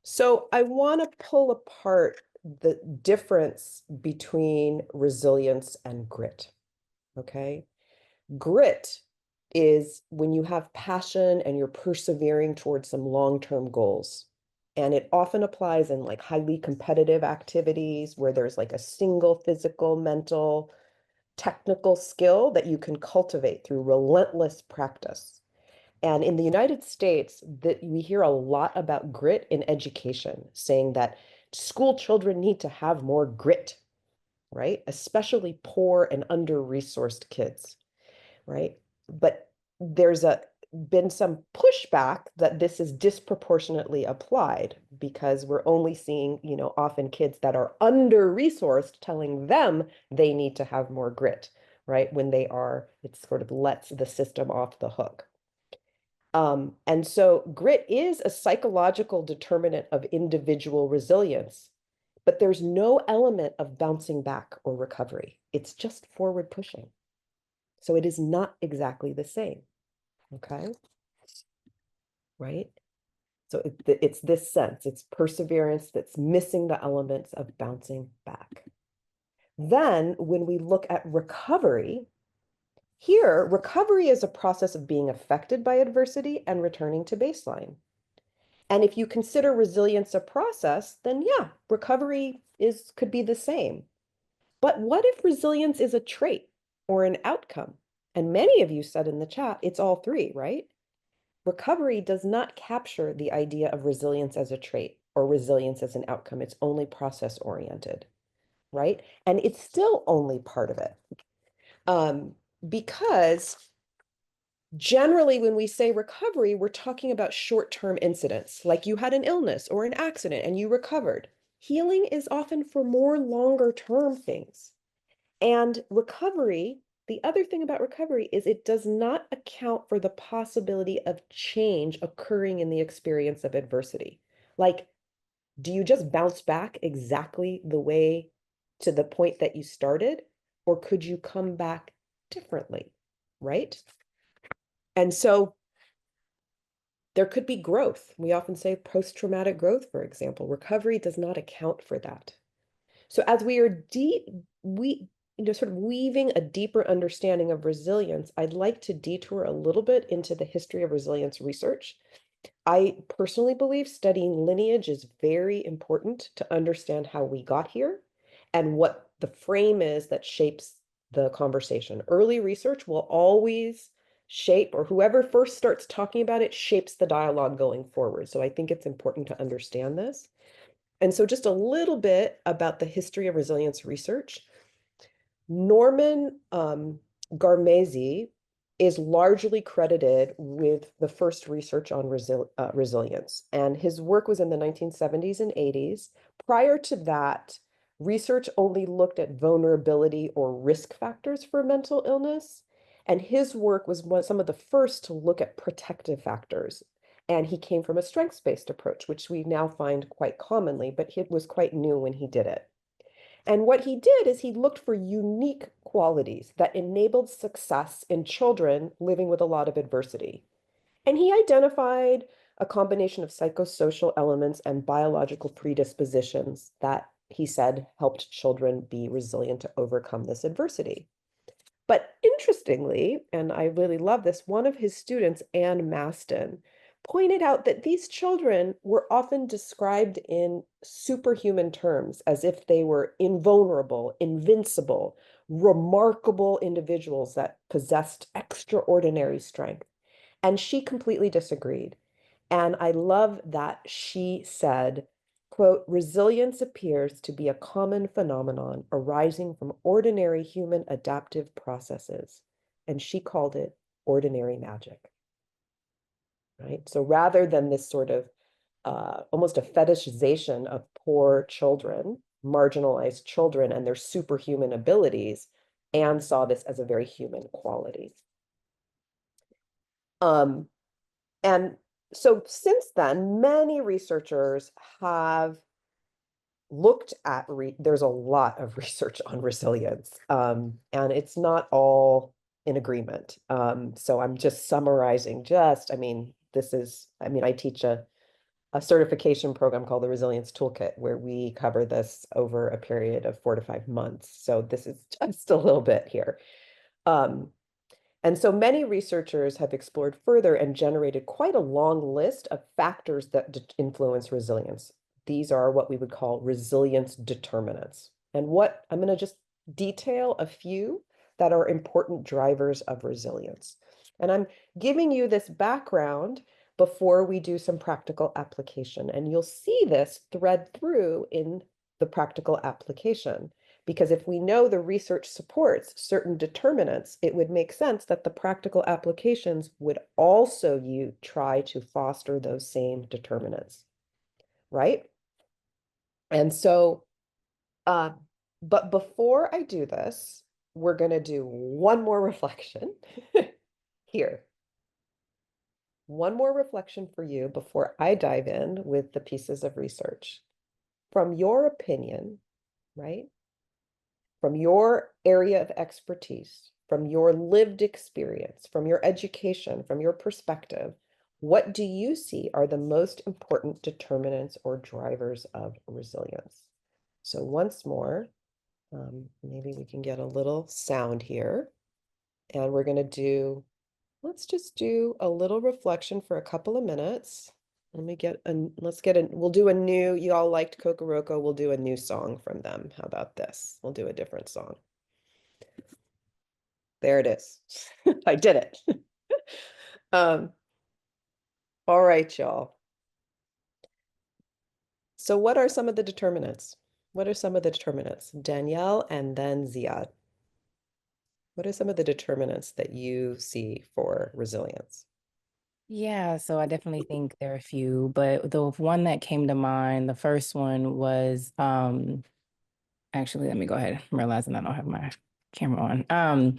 So I want to pull apart the difference between resilience and grit. Okay. Grit is when you have passion and you're persevering towards some long-term goals. And it often applies in like highly competitive activities where there's like a single physical, mental, technical skill that you can cultivate through relentless practice. And in the United States, that we hear a lot about grit in education, saying that school children need to have more grit, right? Especially poor and under-resourced kids, right? But there's been some pushback that this is disproportionately applied because we're only seeing, often kids that are under-resourced telling them they need to have more grit, right? When they are, it sort of lets the system off the hook. And so grit is a psychological determinant of individual resilience, but there's no element of bouncing back or recovery. It's just forward pushing. So it is not exactly the same. Okay. Right. So it's this sense, it's perseverance that's missing the elements of bouncing back. Then when we look at recovery, here, recovery is a process of being affected by adversity and returning to baseline. And if you consider resilience a process, then yeah, recovery could be the same. But what if resilience is a trait or an outcome? And many of you said in the chat, it's all three, right? Recovery does not capture the idea of resilience as a trait or resilience as an outcome. It's only process oriented, right? And it's still only part of it. Because generally, when we say recovery, we're talking about short-term incidents, like you had an illness or an accident and you recovered. Healing is often for more longer-term things. And recovery, the other thing about recovery is it does not account for the possibility of change occurring in the experience of adversity. Like, do you just bounce back exactly the way to the point that you started? Or could you come back differently, right? And so there could be growth. We often say post-traumatic growth, for example. Recovery does not account for that. So as we are sort of weaving a deeper understanding of resilience, I'd like to detour a little bit into the history of resilience research. I personally believe studying lineage is very important to understand how we got here and what the frame is that shapes the conversation. Early research will always shape, or whoever first starts talking about it shapes the dialogue going forward. So I think it's important to understand this. And so just a little bit about the history of resilience research. Norman Garmezi is largely credited with the first research on resilience, and his work was in the 1970s and 80s. Prior to that, research only looked at vulnerability or risk factors for mental illness, and his work was some of the first to look at protective factors. And he came from a strengths-based approach, which we now find quite commonly, but it was quite new when he did it. And what he did is he looked for unique qualities that enabled success in children living with a lot of adversity. And he identified a combination of psychosocial elements and biological predispositions that he said helped children be resilient to overcome this adversity. But interestingly, and I really love this, one of his students, Anne Maston, pointed out that these children were often described in superhuman terms, as if they were invulnerable, invincible, remarkable individuals that possessed extraordinary strength. And she completely disagreed. And I love that she said, quote, resilience appears to be a common phenomenon arising from ordinary human adaptive processes. And she called it ordinary magic, right? So rather than this sort of almost a fetishization of poor children, marginalized children and their superhuman abilities, Anne saw this as a very human quality. Um, and so since then, many researchers have looked at, there's a lot of research on resilience, and it's not all in agreement. So I'm just summarizing I mean, I teach a a certification program called the Resilience Toolkit, where we cover this over a period of 4 to 5 months. So this is just a little bit here. And so many researchers have explored further and generated quite a long list of factors that influence resilience. These are what we would call resilience determinants. And what I'm going to just detail a few that are important drivers of resilience. And I'm giving you this background before we do some practical application. And you'll see this thread through in the practical application. Because if we know the research supports certain determinants, it would make sense that the practical applications would also try to foster those same determinants, right? And so, but before I do this, we're going to do one more reflection here. One more reflection for you before I dive in with the pieces of research. From your opinion, right? From your area of expertise, from your lived experience, from your education, from your perspective, what do you see are the most important determinants or drivers of resilience? So once more, maybe we can get a little sound here. And we're going to do, let's just do a little reflection for a couple of minutes. We'll do a new, you all liked Kokoroko, we'll do a new song from them. How about this? We'll do a different song. There it is. I did it. All right, y'all. So what are some of the determinants? What are some of the determinants? Danielle and then Ziad. What are some of the determinants that you see for resilience? Yeah, so I definitely think there are a few, but the one that came to mind, the first one was actually, let me go ahead. I'm realizing I don't have my camera on.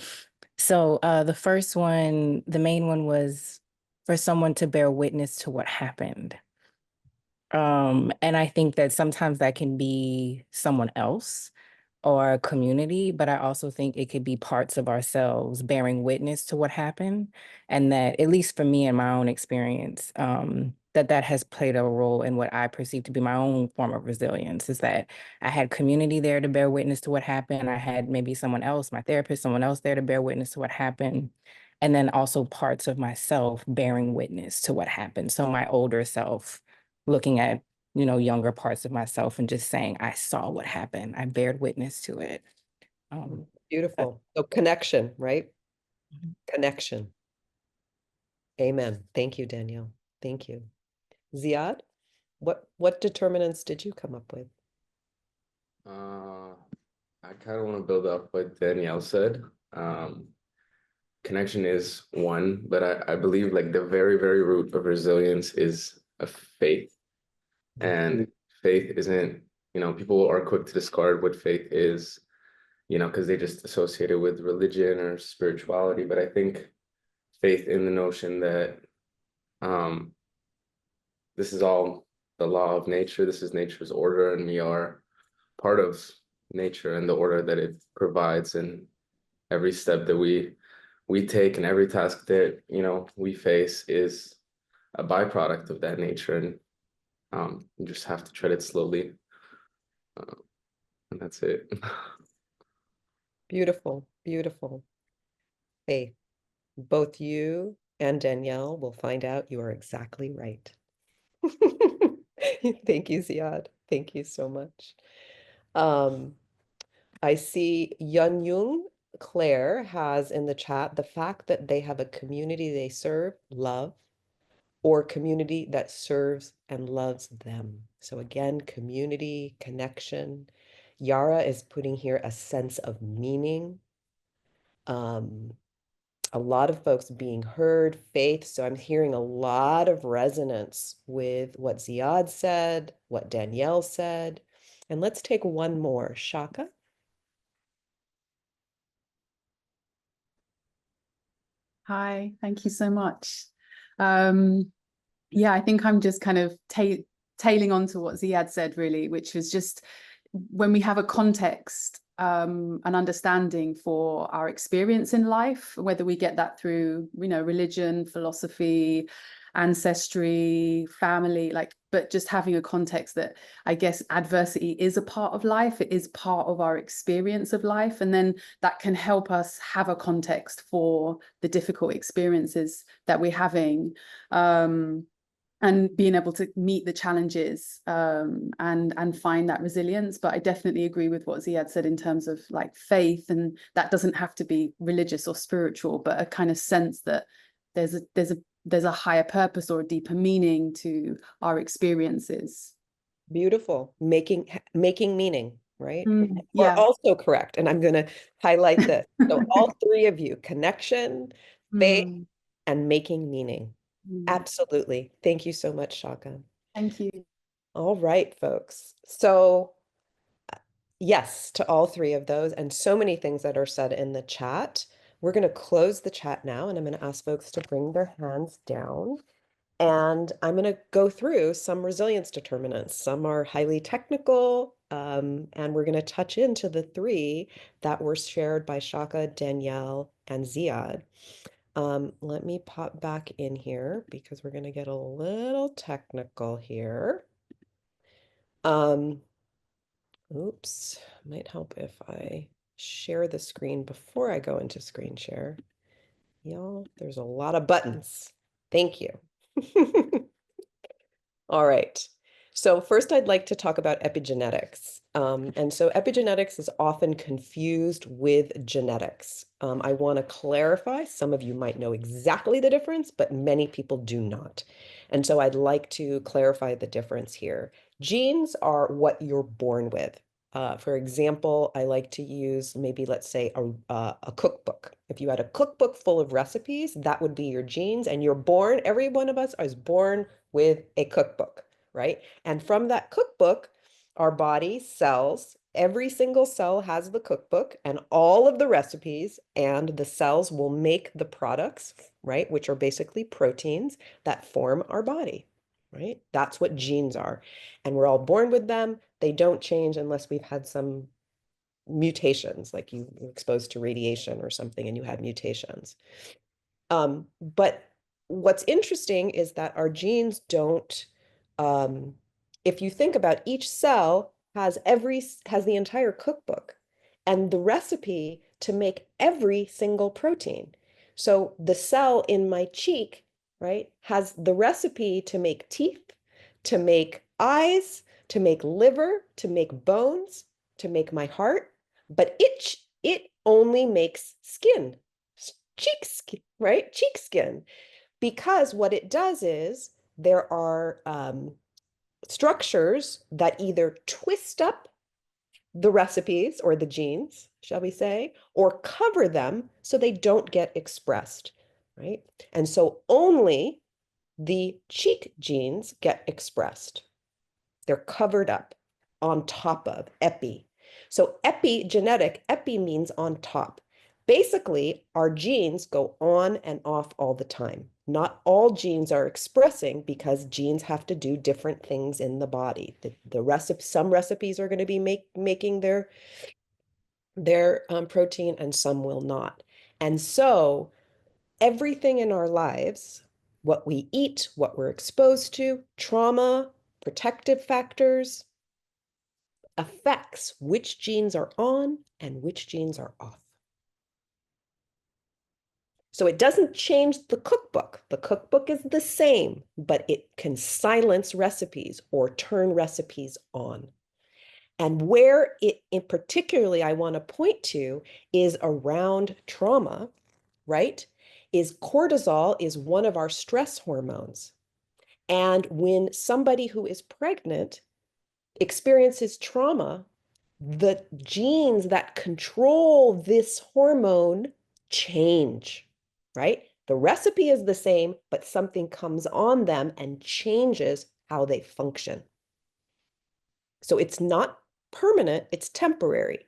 So the first one, the main one was for someone to bear witness to what happened. And I think that sometimes that can be someone else or a community, but I also think it could be parts of ourselves bearing witness to what happened. And that, at least for me in my own experience, that has played a role in what I perceive to be my own form of resilience, is that I had community there to bear witness to what happened. I had maybe someone else, my therapist, someone else there to bear witness to what happened. And then also parts of myself bearing witness to what happened. So my older self looking at younger parts of myself and just saying, I saw what happened. I bared witness to it. Beautiful. So connection, right? Connection. Amen. Thank you, Danielle. Thank you. Ziad, what determinants did you come up with? I kind of want to build up what Danielle said. Connection is one, but I believe like the very, very root of resilience is a faith. And faith isn't, people are quick to discard what faith is, because they just associate it with religion or spirituality. But I think faith in the notion that this is all the law of nature, this is nature's order, and we are part of nature and the order that it provides. And every step that we take and every task that we face is a byproduct of that nature, and you just have to tread it slowly, and that's it. Beautiful, beautiful. Faith. Both you and Danielle will find out you are exactly right. Thank you, Ziad. Thank you so much. I see Yun Yung Claire has in the chat the fact that they have a community they serve, love, or community that serves and loves them. So again, community, connection. Yara is putting here a sense of meaning. A lot of folks being heard, faith. So I'm hearing a lot of resonance with what Ziad said, what Danielle said. And let's take one more. Shaka. Hi, thank you so much. Yeah, I think I'm just kind of tailing on to what Ziad said, really, which was just when we have a context, an understanding for our experience in life, whether we get that through, religion, philosophy, ancestry, family, like, but just having a context that I guess adversity is a part of life. It is part of our experience of life. And then that can help us have a context for the difficult experiences that we're having. And being able to meet the challenges and find that resilience. But I definitely agree with what Ziad said in terms of like faith, and that doesn't have to be religious or spiritual, but a kind of sense that there's a higher purpose or a deeper meaning to our experiences. Beautiful. Making meaning, right? We're Yeah. also correct. And I'm going to highlight this. So all three of you, connection, faith, and making meaning. Absolutely. Thank you so much, Shaka. Thank you. All right, folks. So yes, to all three of those and so many things that are said in the chat. We're going to close the chat now, and I'm going to ask folks to bring their hands down. And I'm going to go through some resilience determinants. Some are highly technical, and we're going to touch into the three that were shared by Shaka, Danielle, and Ziad. Let me pop back in here because we're going to get a little technical here. Oops, might help if I share the screen before I go into screen share. Y'all, there's a lot of buttons. Thank you. All right. So first, I'd like to talk about epigenetics. And so epigenetics is often confused with genetics. I want to clarify, some of you might know exactly the difference, but many people do not. And so I'd like to clarify the difference here. Genes are what you're born with. For example, I like to use maybe, let's say, a cookbook. If you had a cookbook full of recipes, that would be your genes. And you're born, every one of us is born with a cookbook, right? And from that cookbook, our body cells, every single cell has the cookbook and all of the recipes, and the cells will make the products, right? Which are basically proteins that form our body, right? That's what genes are. And we're all born with them. They don't change unless we've had some mutations, like you were exposed to radiation or something and you had mutations. But what's interesting is that our genes don't, if you think about, each cell has the entire cookbook and the recipe to make every single protein. So the cell in my cheek, right, has the recipe to make teeth, to make eyes, to make liver, to make bones, to make my heart, but it only makes skin, cheek skin, right? Cheek skin. Because what it does is there are structures that either twist up the recipes or the genes, shall we say, or cover them so they don't get expressed, right? And so only the cheek genes get expressed. They're covered up on top of epi. So epigenetic, epi means on top. Basically, our genes go on and off all the time. Not all genes are expressing because genes have to do different things in the body. Some recipes are going to be making their protein and some will not. And so everything in our lives, what we eat, what we're exposed to, trauma, protective factors, affects which genes are on and which genes are off. So it doesn't change the cookbook. The cookbook is the same, but it can silence recipes or turn recipes on. And where it in particularly I want to point to is around trauma, right? Is cortisol is one of our stress hormones. And when somebody who is pregnant experiences trauma, the genes that control this hormone change, right? The recipe is the same, but something comes on them and changes how they function. So it's not permanent, it's temporary,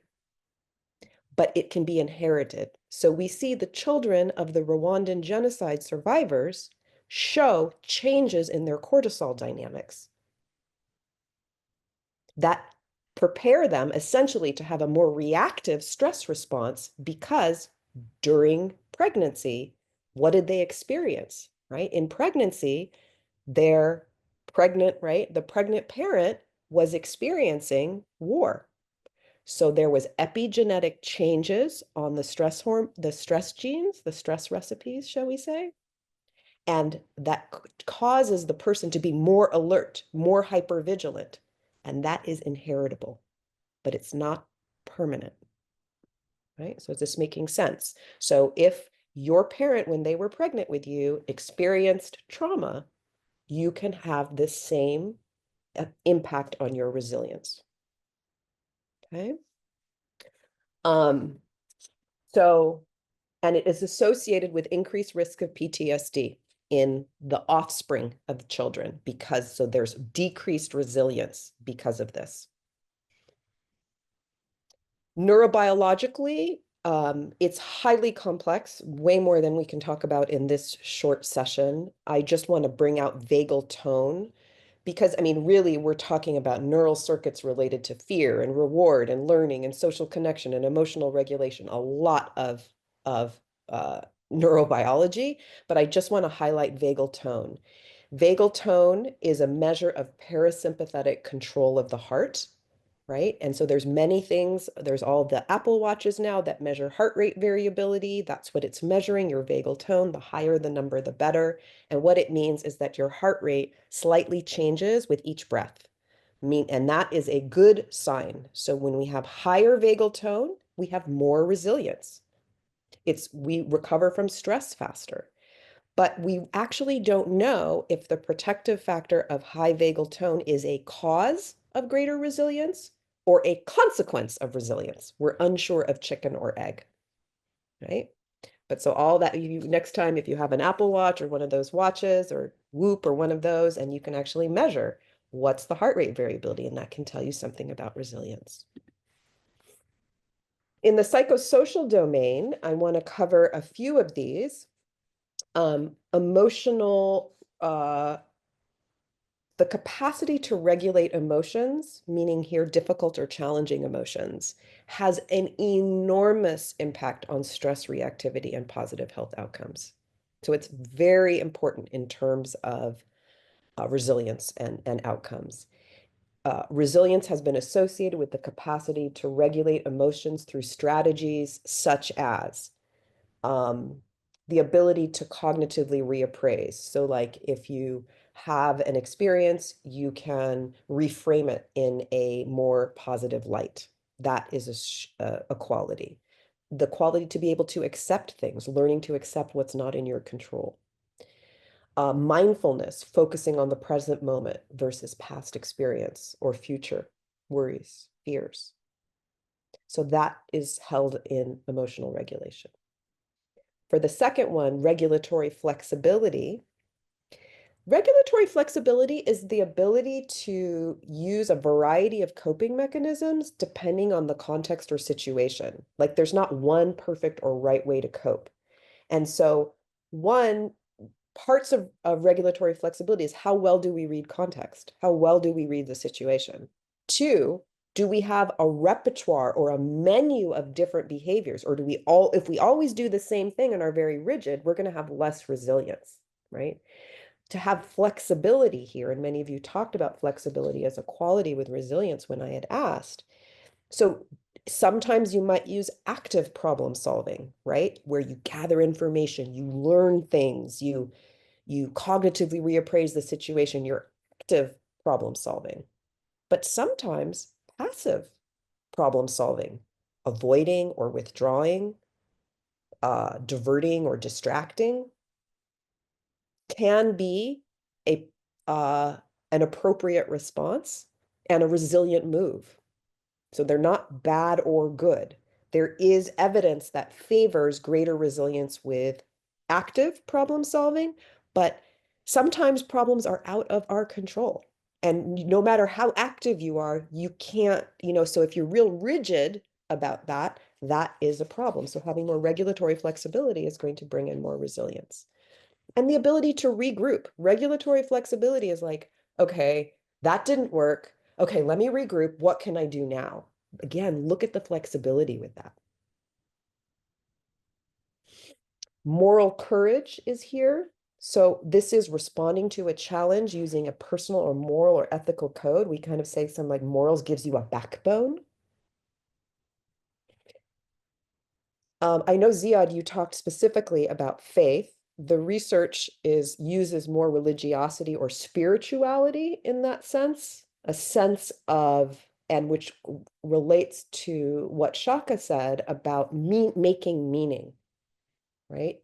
but it can be inherited. So we see the children of the Rwandan genocide survivors show changes in their cortisol dynamics that prepare them essentially to have a more reactive stress response, because during pregnancy, what did they experience? right? In pregnancy, they're pregnant, right? The pregnant parent was experiencing war. So there was epigenetic changes on the stress genes, the stress recipes, shall we say? And that causes the person to be more alert, more hypervigilant. And that is inheritable, but it's not permanent, right? So is this making sense? So if your parent, when they were pregnant with you, experienced trauma, you can have this same impact on your resilience. Okay. So, and it is associated with increased risk of PTSD in the offspring of the children because, so there's decreased resilience because of this. Neurobiologically, it's highly complex, way more than we can talk about in this short session. I just want to bring out vagal tone because, I mean, really, we're talking about neural circuits related to fear and reward and learning and social connection and emotional regulation, a lot of uh, neurobiology, but I just want to highlight vagal tone. Vagal tone is a measure of parasympathetic control of the heart, right? And so there's many things. There's all the Apple Watches now that measure heart rate variability. That's what it's measuring, your vagal tone. The higher the number, the better. And what it means is that your heart rate slightly changes with each breath. And that is a good sign. So when we have higher vagal tone, we have more resilience. We recover from stress faster. But we actually don't know if the protective factor of high vagal tone is a cause of greater resilience or a consequence of resilience. We're unsure of chicken or egg, right? But so all that, next time, if you have an Apple Watch or one of those watches or Whoop or one of those, and you can actually measure what's the heart rate variability, and that can tell you something about resilience. In the psychosocial domain, I want to cover a few of these. Emotional, the capacity to regulate emotions, meaning here difficult or challenging emotions, has an enormous impact on stress reactivity and positive health outcomes. So it's very important in terms of resilience and outcomes. Resilience has been associated with the capacity to regulate emotions through strategies such as the ability to cognitively reappraise. So like if you have an experience, you can reframe it in a more positive light. That is a quality. The quality to be able to accept things, learning to accept what's not in your control. Mindfulness, focusing on the present moment versus past experience or future worries, fears. So that is held in emotional regulation. For the second one, regulatory flexibility. Regulatory flexibility is the ability to use a variety of coping mechanisms depending on the context or situation. Like there's not one perfect or right way to cope. And so parts of regulatory flexibility is how well do we read context? How well do we read the situation? Two, do we have a repertoire or a menu of different behaviors? Or if we always do the same thing and are very rigid, we're going to have less resilience, right? To have flexibility here, and many of you talked about flexibility as a quality with resilience when I had asked. So sometimes you might use active problem solving, right? Where you gather information, you learn things, you cognitively reappraise the situation, you're active problem solving. But sometimes passive problem solving, avoiding or withdrawing, diverting or distracting can be an appropriate response and a resilient move. So they're not bad or good. There is evidence that favors greater resilience with active problem solving, but sometimes problems are out of our control. And no matter how active you are, you can't, so if you're real rigid about that, that is a problem. So having more regulatory flexibility is going to bring in more resilience. And the ability to regroup. Regulatory flexibility is like, okay, that didn't work. Okay, let me regroup. What can I do now? Again, look at the flexibility with that. Moral courage is here. So this is responding to a challenge using a personal or moral or ethical code. We kind of say something like morals gives you a backbone. I know, Ziad, you talked specifically about faith. The research uses more religiosity or spirituality in that sense, a sense of, and which relates to what Shaka said about making meaning, right?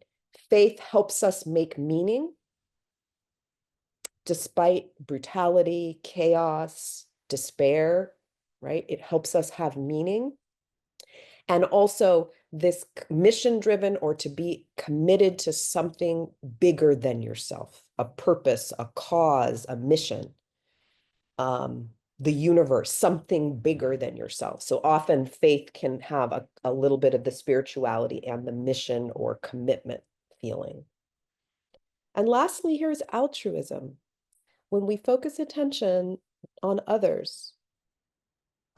Faith helps us make meaning despite brutality, chaos, despair, right? It helps us have meaning. And also this mission-driven, or to be committed to something bigger than yourself, a purpose, a cause, a mission, the universe, something bigger than yourself. So often faith can have a little bit of the spirituality and the mission or commitment feeling. And lastly, here's altruism. When we focus attention on others,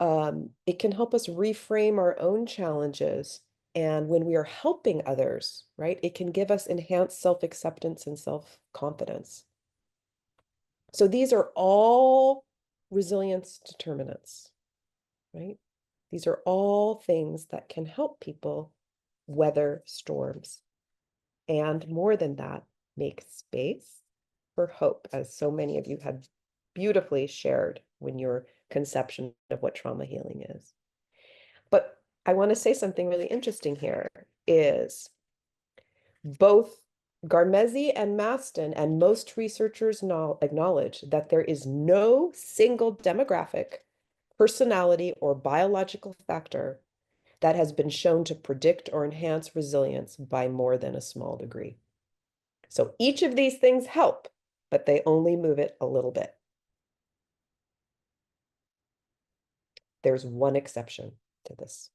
it can help us reframe our own challenges. And when we are helping others, right, it can give us enhanced self-acceptance and self-confidence. So these are all resilience determinants, right? These are all things that can help people weather storms. And more than that, make space for hope, as so many of you have beautifully shared when your conception of what trauma healing is. But I want to say something really interesting here is both Garmezi and Maston and most researchers acknowledge that there is no single demographic, personality, or biological factor that has been shown to predict or enhance resilience by more than a small degree. So each of these things help, but they only move it a little bit. There's one exception to this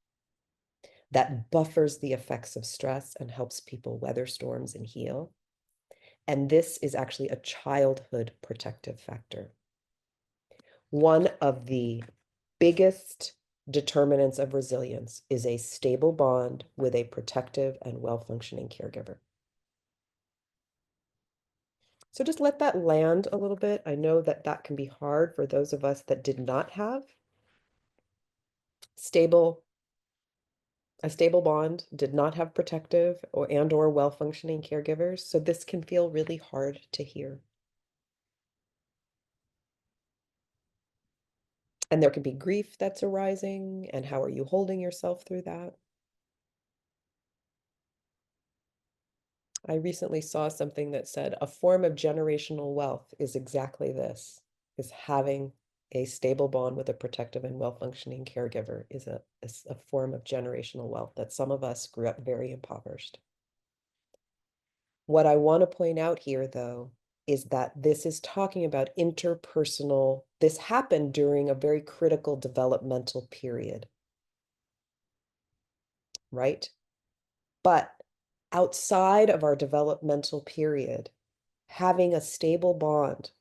that buffers the effects of stress and helps people weather storms and heal. And this is actually a childhood protective factor. One of the biggest determinants of resilience is a stable bond with a protective and well-functioning caregiver. So just let that land a little bit. I know that that can be hard for those of us that did not have a stable bond, did not have protective or well-functioning caregivers. So this can feel really hard to hear. And there can be grief that's arising, and how are you holding yourself through that? I recently saw something that said a form of generational wealth is exactly this, is having a stable bond with a protective and well-functioning caregiver is a form of generational wealth that some of us grew up very impoverished. What I want to point out here, though, is that this is talking about interpersonal, this happened during a very critical developmental period, right? But outside of our developmental period, having a stable bond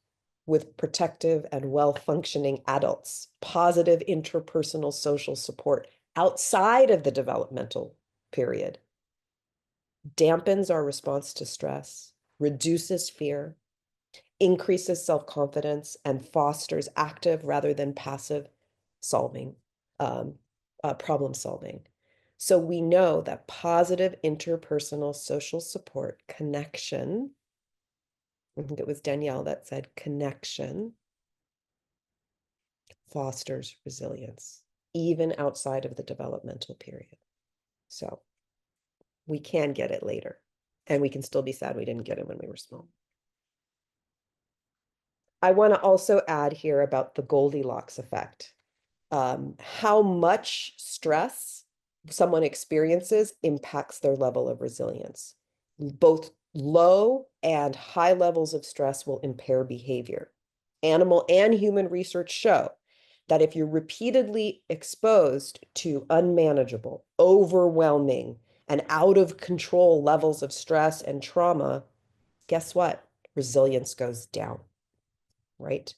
with protective and well-functioning adults, positive interpersonal social support outside of the developmental period, dampens our response to stress, reduces fear, increases self-confidence, and fosters active rather than passive solving, problem solving. So we know that positive interpersonal social support, connection, I think it was Danielle that said connection, fosters resilience, even outside of the developmental period. So we can get it later, and we can still be sad we didn't get it when we were small. I want to also add here about the Goldilocks effect. How much stress someone experiences impacts their level of resilience. Both low and high levels of stress will impair behavior. Animal and human research show that if you're repeatedly exposed to unmanageable, overwhelming, and out of control levels of stress and trauma, guess what? Resilience goes down, right?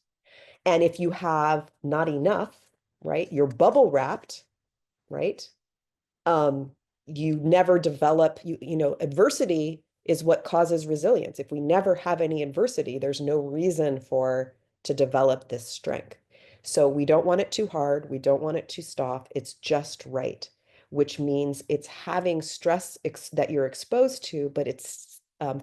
And if you have not enough, right, you're bubble wrapped, right? You never develop, adversity is what causes resilience. If we never have any adversity, there's no reason to develop this strength. So we don't want it too hard. We don't want it too soft. It's just right, which means it's having stress that you're exposed to, but it's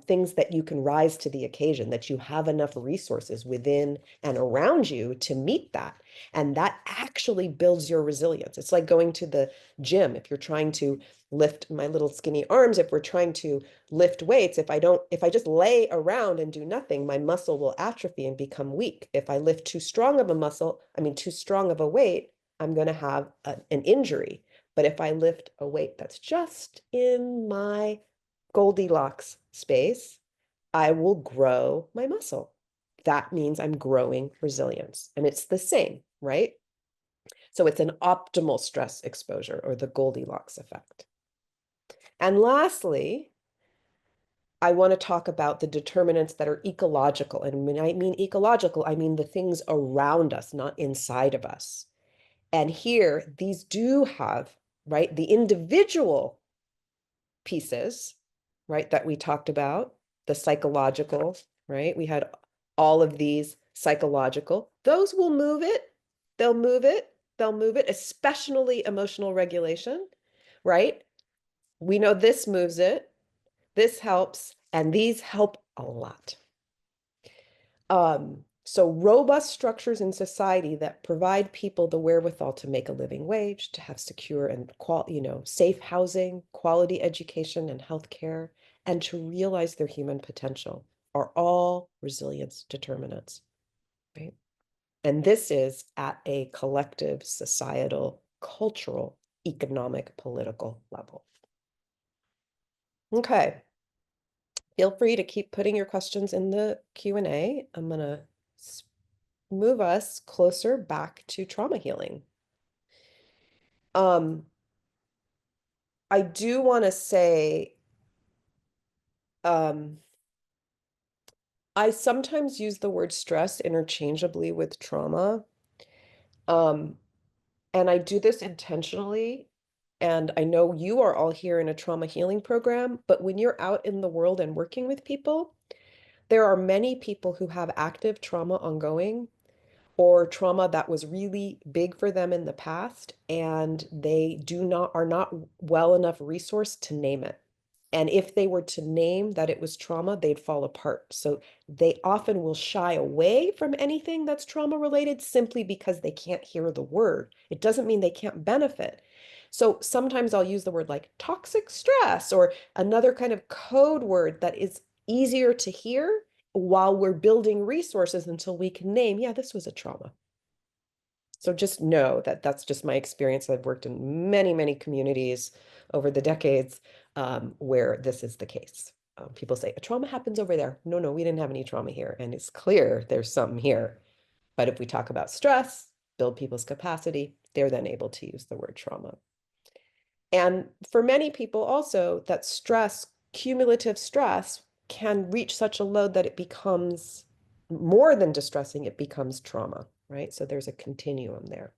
things that you can rise to the occasion, that you have enough resources within and around you to meet that. And that actually builds your resilience. It's like going to the gym. If you're trying to lift my little skinny arms, if we're trying to lift weights, if I just lay around and do nothing, my muscle will atrophy and become weak. If I lift too strong of a muscle, too strong of a weight, I'm going to have an injury. But if I lift a weight that's just in my Goldilocks space, I will grow my muscle. That means I'm growing resilience. And it's the same, right? So it's an optimal stress exposure, or the Goldilocks effect. And lastly, I want to talk about the determinants that are ecological. And when I mean ecological, I mean the things around us, not inside of us. And here, these do have, right, the individual pieces, right, that we talked about, the psychological, right? We had all of these psychological. Those will move it. They'll move it. They'll move it, especially emotional regulation, right? We know this moves it. This helps, and these help a lot. So robust structures in society that provide people the wherewithal to make a living wage, to have secure and safe housing, quality education and healthcare, and to realize their human potential are all resilience determinants, right? And this is at a collective, societal, cultural, economic, political level. Okay. Feel free to keep putting your questions in the Q&A. I'm going to move us closer back to trauma healing. I do want to say, I sometimes use the word stress interchangeably with trauma. And I do this intentionally. And I know you are all here in a trauma healing program, but when you're out in the world and working with people, there are many people who have active trauma ongoing, or trauma that was really big for them in the past, and they are not well enough resourced to name it. And if they were to name that it was trauma, they'd fall apart. So they often will shy away from anything that's trauma related simply because they can't hear the word. It doesn't mean they can't benefit. So sometimes I'll use the word like toxic stress, or another kind of code word that is easier to hear, while we're building resources until we can name, yeah, this was a trauma. So just know that that's just my experience. I've worked in many, many communities over the decades where this is the case. People say, a trauma happens over there. No, no, we didn't have any trauma here. And it's clear there's something here. But if we talk about stress, build people's capacity, they're then able to use the word trauma. And for many people also, that stress, cumulative stress, can reach such a load that it becomes more than distressing, it becomes trauma, right? So there's a continuum there.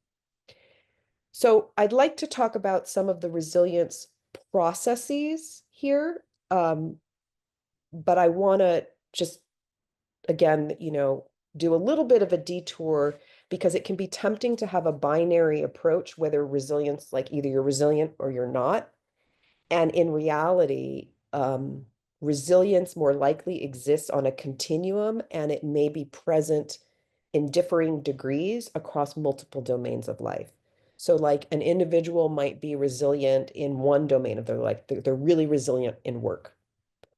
So I'd like to talk about some of the resilience processes here, but I want to just, again, do a little bit of a detour, because it can be tempting to have a binary approach, whether resilience, like either you're resilient or you're not. And in reality, resilience more likely exists on a continuum, and it may be present in differing degrees across multiple domains of life. So like an individual might be resilient in one domain of their life. They're really resilient in work,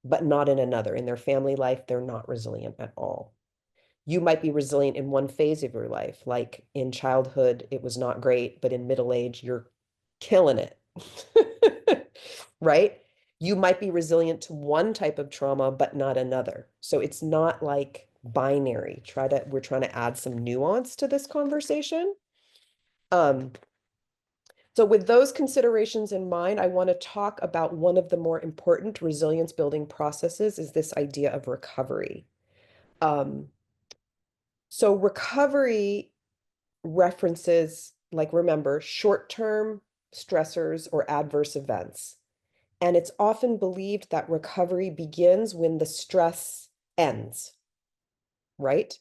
but not in another. In their family life, they're not resilient at all. You might be resilient in one phase of your life, like in childhood, it was not great, but in middle age, you're killing it. Right? You might be resilient to one type of trauma, but not another. So it's not like binary. We're trying to add some nuance to this conversation. So with those considerations in mind, I want to talk about one of the more important resilience building processes is this idea of recovery. So recovery references, like, remember, short-term stressors or adverse events. And it's often believed that recovery begins when the stress ends, right?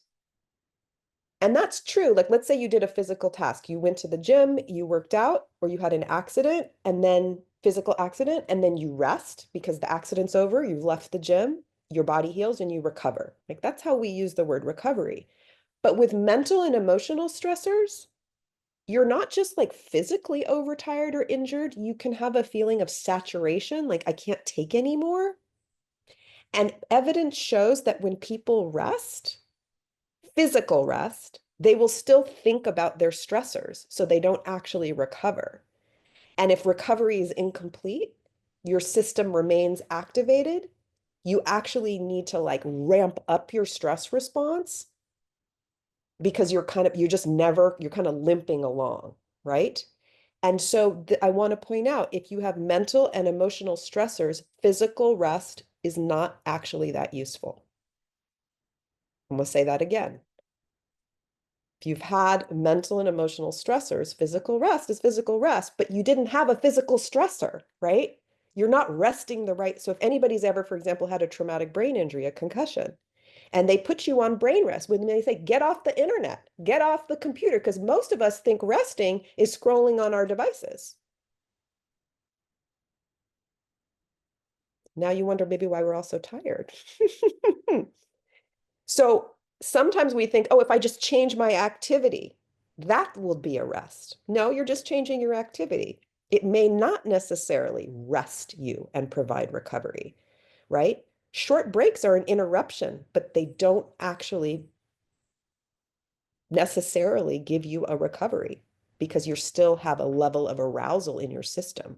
And that's true. Like, let's say you did a physical task. You went to the gym, you worked out, or you had an accident, and then physical accident, and then you rest because the accident's over, you've left the gym, your body heals, and you recover. Like, that's how we use the word recovery. But with mental and emotional stressors, you're not just like physically overtired or injured. You can have a feeling of saturation, like I can't take anymore. And evidence shows that when people rest, physical rest, they will still think about their stressors, so they don't actually recover. And if recovery is incomplete, your system remains activated, you actually need to like ramp up your stress response because you're kind of limping along, right? And so I want to point out, if you have mental and emotional stressors, physical rest is not actually that useful. I'm going to say that again. If you've had mental and emotional stressors, physical rest is physical rest, but you didn't have a physical stressor, right? You're not resting the right. So if anybody's ever, for example, had a traumatic brain injury, a concussion, and they put you on brain rest, when they say, get off the internet, get off the computer, because most of us think resting is scrolling on our devices. Now you wonder maybe why we're all so tired. So sometimes we think, oh, if I just change my activity, that will be a rest. No, you're just changing your activity. It may not necessarily rest you and provide recovery, right? Short breaks are an interruption, but they don't actually necessarily give you a recovery because you still have a level of arousal in your system.